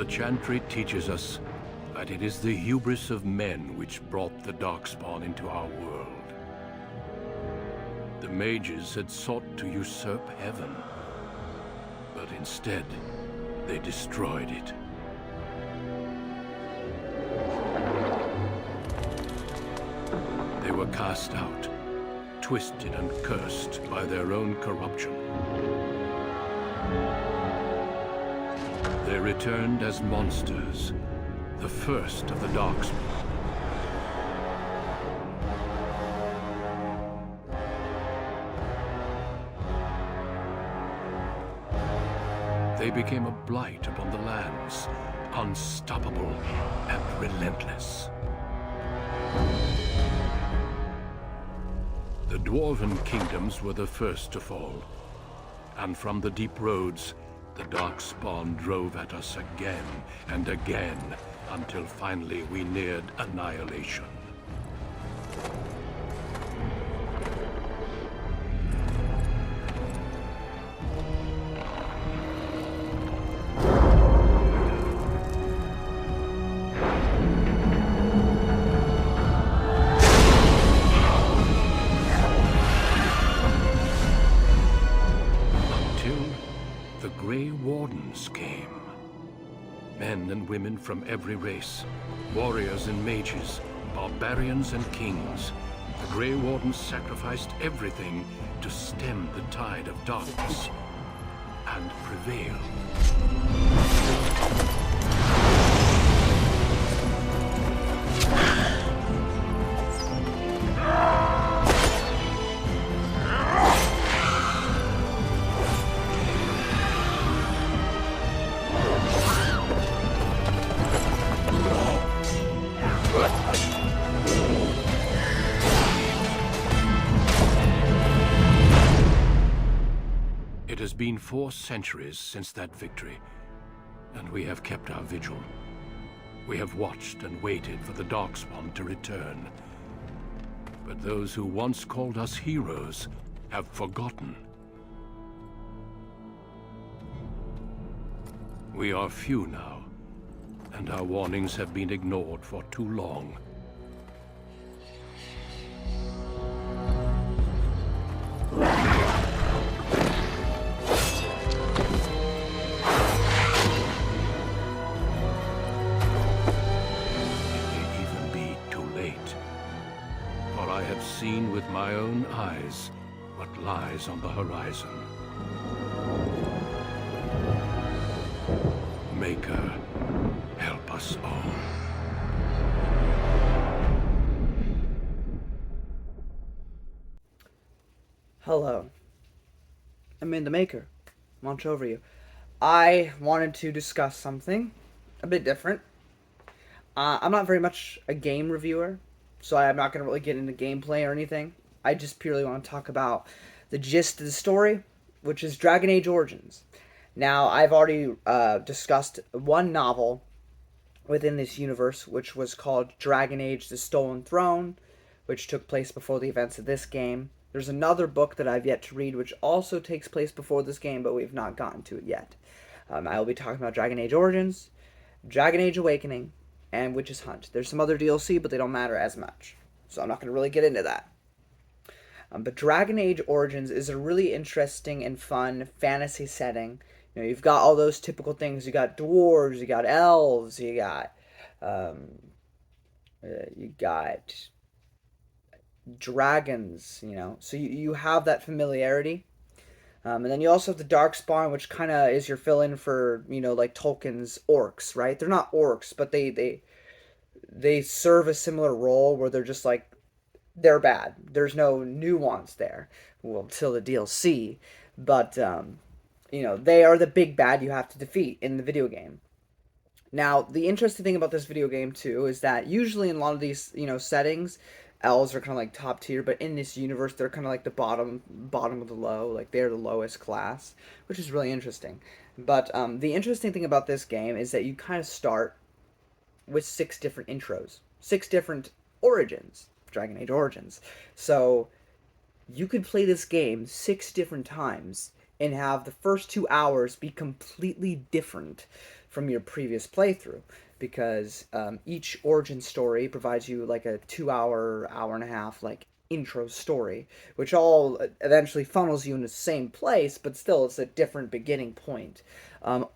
The Chantry teaches us that it is the hubris of men which brought the Darkspawn into our world. The mages had sought to usurp heaven, but instead, they destroyed it. They were cast out, twisted and cursed by their own corruption. They returned as monsters, the first of the Darkspawn. They became a blight upon the lands, unstoppable and relentless. The Dwarven kingdoms were the first to fall, and from the deep roads, the Darkspawn drove at us again and again, until finally we neared annihilation. The Grey Wardens came. Men and women from every race, warriors and mages, barbarians and kings. The Grey Wardens sacrificed everything to stem the tide of darkness and prevail. It has been 4 centuries since that victory, and we have kept our vigil. We have watched and waited for the Darkspawn to return. But those who once called us heroes have forgotten. We are few now, and our warnings have been ignored for too long. I have seen with my own eyes what lies on the horizon. Maker, help us all. Hello. I'm in the Maker. Watch over you. I wanted to discuss something a bit different. I'm not very much a game reviewer, so I'm not going to really get into gameplay or anything. I just purely want to talk about the gist of the story, which is Dragon Age Origins. Now, I've already discussed one novel within this universe, which was called Dragon Age: The Stolen Throne, which took place before the events of this game. There's another book that I've yet to read, which also takes place before this game, but we've not gotten to it yet. I will be talking about Dragon Age Origins, Dragon Age Awakening, and Witch's Hunt. There's some other DLC, but they don't matter as much, so I'm not going to really get into that. But Dragon Age Origins is a really interesting and fun fantasy setting. You know, you've got all those typical things. You got dwarves, you got elves, you got dragons. You know, so you have that familiarity. And then you also have the Darkspawn, which kind of is your fill-in for, you know, like Tolkien's orcs, right? They're not orcs, but they serve a similar role where they're just like, they're bad. There's no nuance there. Well, till the DLC. But, you know, they are the big bad you have to defeat in the video game. Now, the interesting thing about this video game, too, is that usually in a lot of these, you know, settings, elves are kind of like top tier, but in this universe, they're kind of like the bottom of the low. Like, they're the lowest class, which is really interesting. But the interesting thing about this game is that you kind of start with 6 different intros. 6 different origins. Dragon Age Origins. So, you could play this game 6 different times and have the first 2 hours be completely different from your previous playthrough, because each origin story provides you like a 2 hour, hour and a half like intro story, which all eventually funnels you in the same place, but still it's a different beginning point.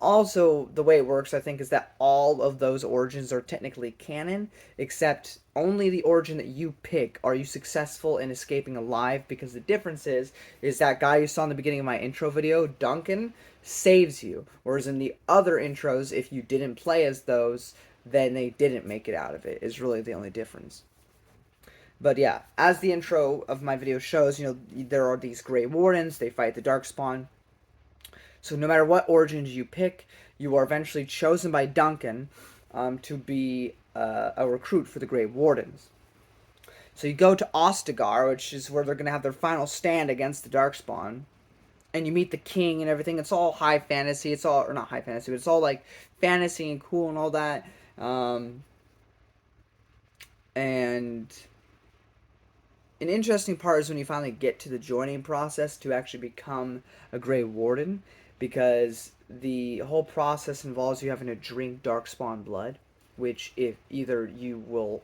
Also, the way it works, I think, is that all of those origins are technically canon, except only the origin that you pick are you successful in escaping alive, because the difference is that guy you saw in the beginning of my intro video, Duncan, saves you, whereas in the other intros, if you didn't play as those, then they didn't make it out of it, is really the only difference. But yeah, as the intro of my video shows, there are these Grey Wardens, they fight the Darkspawn. So no matter what origins you pick, you are eventually chosen by Duncan to be a recruit for the Grey Wardens. So you go to Ostagar, which is where they're going to have their final stand against the Darkspawn. And you meet the king and everything. It's all high fantasy. It's all, or not high fantasy, but it's all like fantasy and cool and all that. And an interesting part is when you finally get to the joining process to actually become a Grey Warden, because the whole process involves you having to drink Darkspawn blood, which if either you will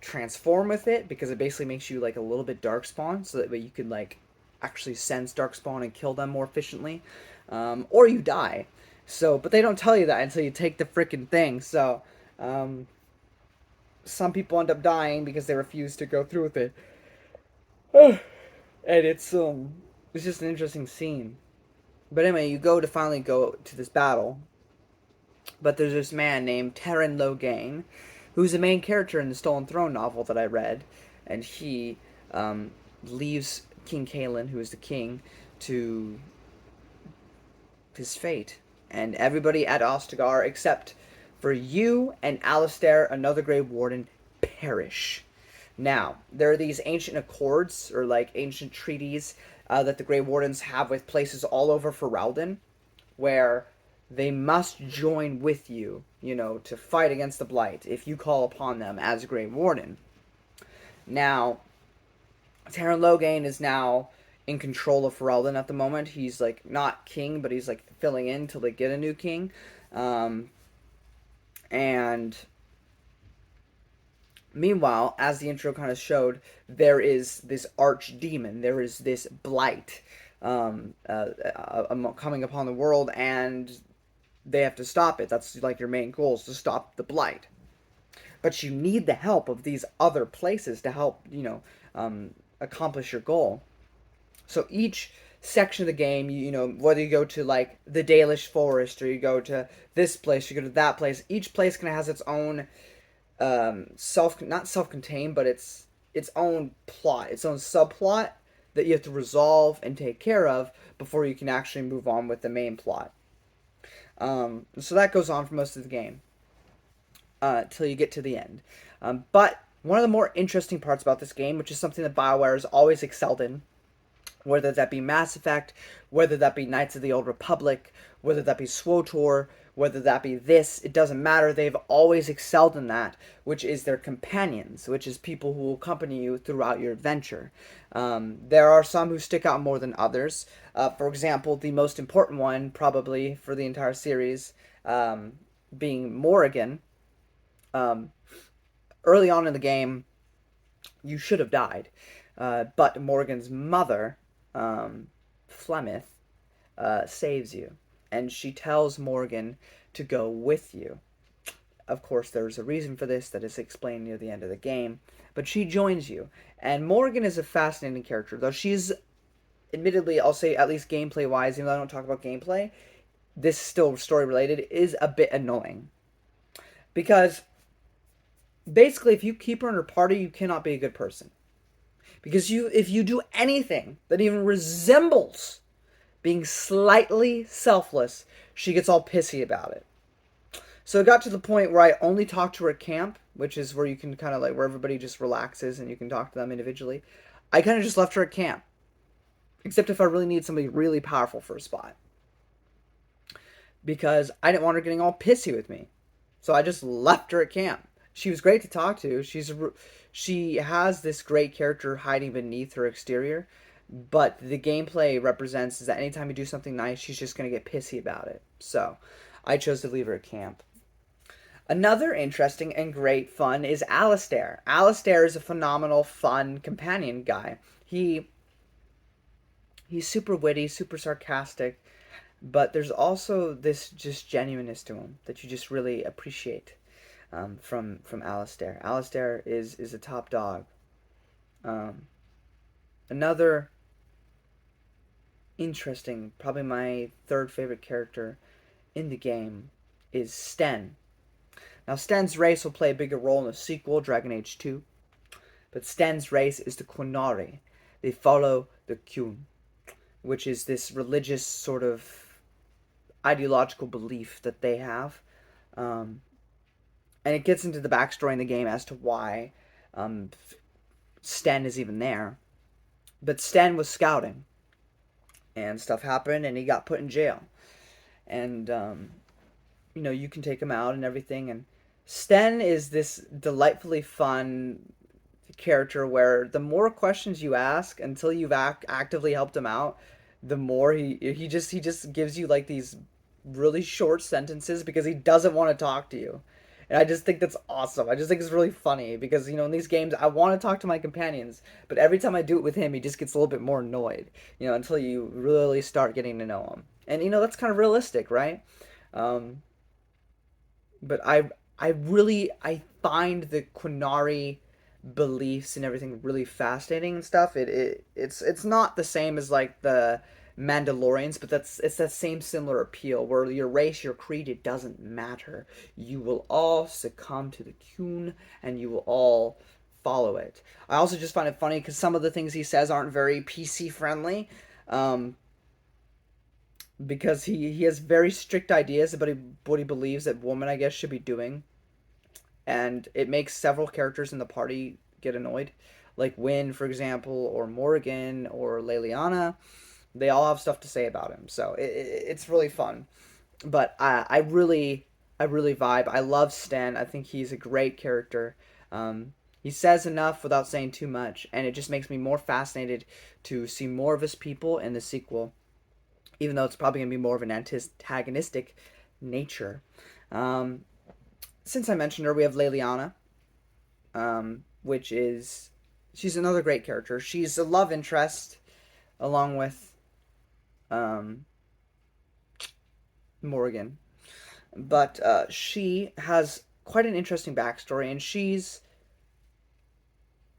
transform with it, because it basically makes you like a little bit Darkspawn, so that way you can like actually sense Darkspawn and kill them more efficiently, or you die. So, but they don't tell you that until you take the freaking thing. So, some people end up dying because they refuse to go through with it. And it's just an interesting scene. But anyway, you finally go to this battle. But there's this man named Teyrn Loghain, who's the main character in the Stolen Throne novel that I read. And he leaves King Cailan, who is the king, to his fate. And everybody at Ostagar, except for you and Alistair, another Grey Warden, perish. Now, there are these ancient accords, or like ancient treaties, that the Grey Wardens have with places all over Ferelden, where they must join with you, to fight against the Blight, if you call upon them as a Grey Warden. Now, Teyrn Loghain is now in control of Ferelden at the moment. He's like not king, but he's like filling in till they get a new king. And meanwhile, as the intro kind of showed, there is this archdemon. There is this blight coming upon the world, and they have to stop it. That's like your main goal, is to stop the blight. But you need the help of these other places to help, accomplish your goal. So each section of the game, whether you go to like the Dalish Forest, or you go to this place, you go to that place, each place kind of has its own not self-contained, but its own plot, its own subplot that you have to resolve and take care of before you can actually move on with the main plot. So that goes on for most of the game till you get to the end. But one of the more interesting parts about this game, which is something that BioWare has always excelled in, whether that be Mass Effect, whether that be Knights of the Old Republic, whether that be SWTOR, whether that be this, it doesn't matter. They've always excelled in that, which is their companions, which is people who will accompany you throughout your adventure. There are some who stick out more than others. For example, the most important one, probably for the entire series, being Morrigan. Early on in the game, you should have died. But Morrigan's mother, Flemeth, saves you. And she tells Morrigan to go with you. Of course, there's a reason for this that is explained near the end of the game. But she joins you. And Morrigan is a fascinating character. Though she's, admittedly, I'll say at least gameplay-wise, even though I don't talk about gameplay, this is still story-related, is a bit annoying. Because, basically, if you keep her in her party, you cannot be a good person. Because if you do anything that even resembles being slightly selfless, she gets all pissy about it. So it got to the point where I only talked to her at camp, which is where you can kind of like, where everybody just relaxes and you can talk to them individually. I kind of just left her at camp. Except if I really need somebody really powerful for a spot. Because I didn't want her getting all pissy with me. So I just left her at camp. She was great to talk to. She has this great character hiding beneath her exterior. But the gameplay represents is that anytime you do something nice, she's just going to get pissy about it. So, I chose to leave her at camp. Another interesting and great fun is Alistair. Alistair is a phenomenal, fun companion guy. He's super witty, super sarcastic, but there's also this just genuineness to him that you just really appreciate from Alistair. Alistair is a top dog. Um, Another interesting, probably my third favorite character in the game, is Sten. Now, Sten's race will play a bigger role in the sequel, Dragon Age 2, but Sten's race is the Qunari. They follow the Qun, which is this religious sort of ideological belief that they have. Um, and it gets into the backstory in the game as to why um, Sten is even there. But Sten was scouting, and stuff happened, and he got put in jail. And you can take him out and everything. And Sten is this delightfully fun character where the more questions you ask until you've actively helped him out, the more he just gives you like these really short sentences because he doesn't want to talk to you. And I just think that's awesome. I just think it's really funny because in these games I want to talk to my companions, but every time I do it with him, he just gets a little bit more annoyed. Until you really start getting to know him. And that's kind of realistic, right? Um, but I find the Quinari beliefs and everything really fascinating and stuff. It's not the same as like the Mandalorians, but it's that same similar appeal where your race, your creed, it doesn't matter. You will all succumb to the Qun, and you will all follow it. I also just find it funny because some of the things he says aren't very PC friendly. Um, because he has very strict ideas about what he believes that women, I guess, should be doing, and it makes several characters in the party get annoyed, like Wynn, for example, or Morrigan, or Leliana. They all have stuff to say about him, so it's really fun. But I really vibe. I love Sten. I think he's a great character. He says enough without saying too much, and it just makes me more fascinated to see more of his people in the sequel, even though it's probably going to be more of an antagonistic nature. Um, since I mentioned her, we have Leliana, which is she's another great character. She's a love interest along with um, Morgan, but she has quite an interesting backstory, and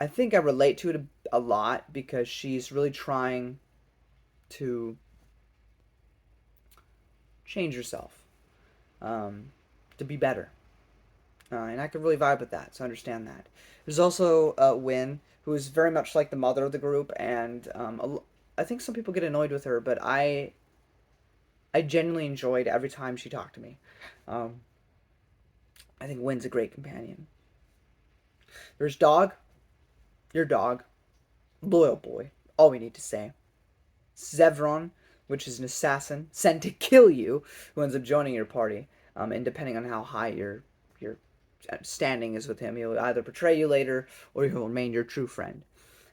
I think I relate to it a lot because she's really trying to change herself um, to be better. And I can really vibe with that, so I understand that. There's also Win, who is very much like the mother of the group, and I think some people get annoyed with her, but I genuinely enjoyed every time she talked to me. Um, I think Win's a great companion. There's Dog, your dog, loyal boy, all we need to say. Zevron, which is an assassin sent to kill you, who ends up joining your party. And depending on how high your standing is with him, he'll either betray you later or he'll remain your true friend.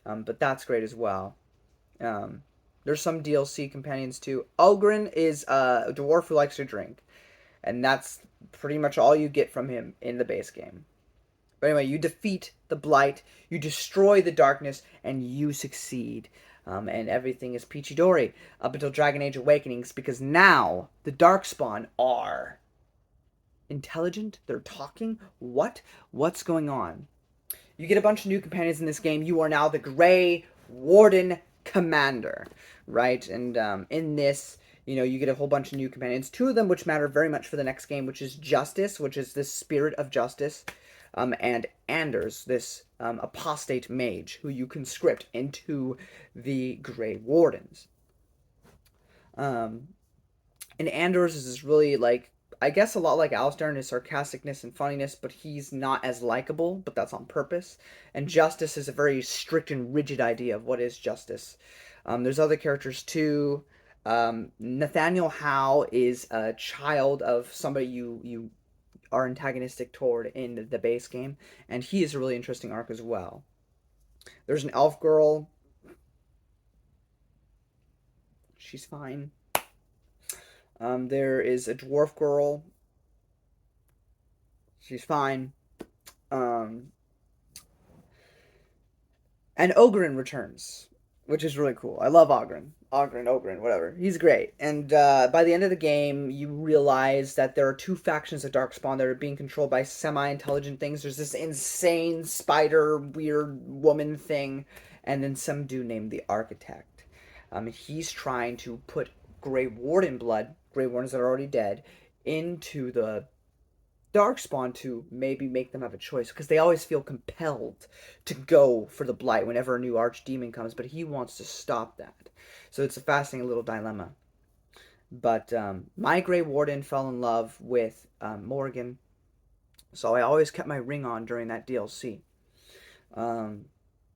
But that's great as well. Um, there's some DLC companions too. Ulgrin is a dwarf who likes to drink, and that's pretty much all you get from him in the base game. But anyway, you defeat the Blight, you destroy the darkness, and you succeed. And everything is peachy dory up until Dragon Age Awakenings, because now the Darkspawn are intelligent. They're talking. What's going on? You get a bunch of new companions in this game. You are now the Grey Warden Commander, right? And in this, you get a whole bunch of new companions. Two of them which matter very much for the next game, which is Justice, which is this spirit of justice, and Anders, this apostate mage who you conscript into the Grey Wardens. And Anders is really like, I guess, a lot like Alistair in his sarcasticness and funniness, but he's not as likable, but that's on purpose. And justice is a very strict and rigid idea of what is justice. There's other characters too. Nathaniel Howe is a child of somebody you are antagonistic toward in the base game, and he is a really interesting arc as well. There's an elf girl. She's fine. There is a dwarf girl. She's fine. Um, and Ogren returns, which is really cool. I love Ogren. Ogren, whatever. He's great. And by the end of the game, you realize that there are two factions of Darkspawn that are being controlled by semi-intelligent things. There's this insane spider, weird woman thing, and then some dude named the Architect. He's trying to put Grey Warden blood, Grey Wardens that are already dead, into the Darkspawn to maybe make them have a choice because they always feel compelled to go for the blight whenever a new archdemon comes, but he wants to stop that. So it's a fascinating little dilemma. But my Grey Warden fell in love with Morgan, so I always kept my ring on during that DLC. Um,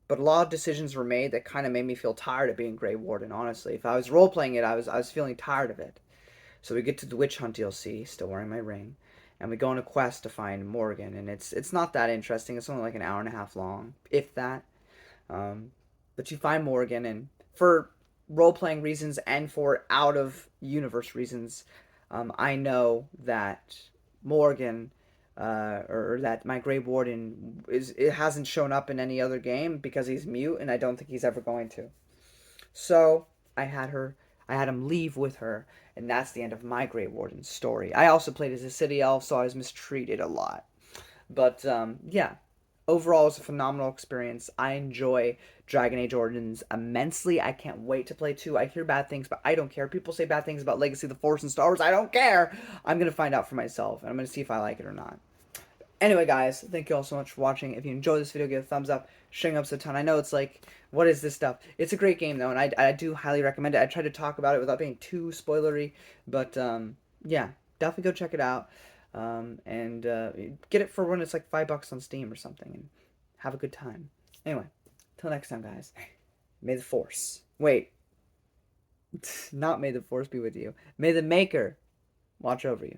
but a lot of decisions were made that kind of made me feel tired of being Grey Warden. Honestly, if I was role playing it, I was feeling tired of it. So we get to the Witch Hunt DLC, still wearing my ring, and we go on a quest to find Morgan, and it's not that interesting. It's only like an hour and a half long, if that. Um, but you find Morgan, and for role playing reasons and for out of universe reasons, I know that Morgan. Or that my Grey Warden it hasn't shown up in any other game because he's mute, and I don't think he's ever going to. So I had her, I had him leave with her, and that's the end of my Grey Warden story. I also played as a city elf, so I was mistreated a lot. But yeah, overall, it's a phenomenal experience. I enjoy Dragon Age Origins immensely. I can't wait to play 2. I hear bad things, but I don't care. People say bad things about Legacy of the Force and Star Wars. I don't care. I'm gonna find out for myself, and I'm gonna see if I like it or not. Anyway, guys, thank you all so much for watching. If you enjoyed this video, give it a thumbs up. Sharing up a ton. I know it's like, what is this stuff? It's a great game, though, and I do highly recommend it. I tried to talk about it without being too spoilery, but yeah, definitely go check it out. And get it for when it's like $5 on Steam or something, and have a good time. Anyway, till next time, guys. May the Force. Wait, not may the Force be with you. May the Maker watch over you.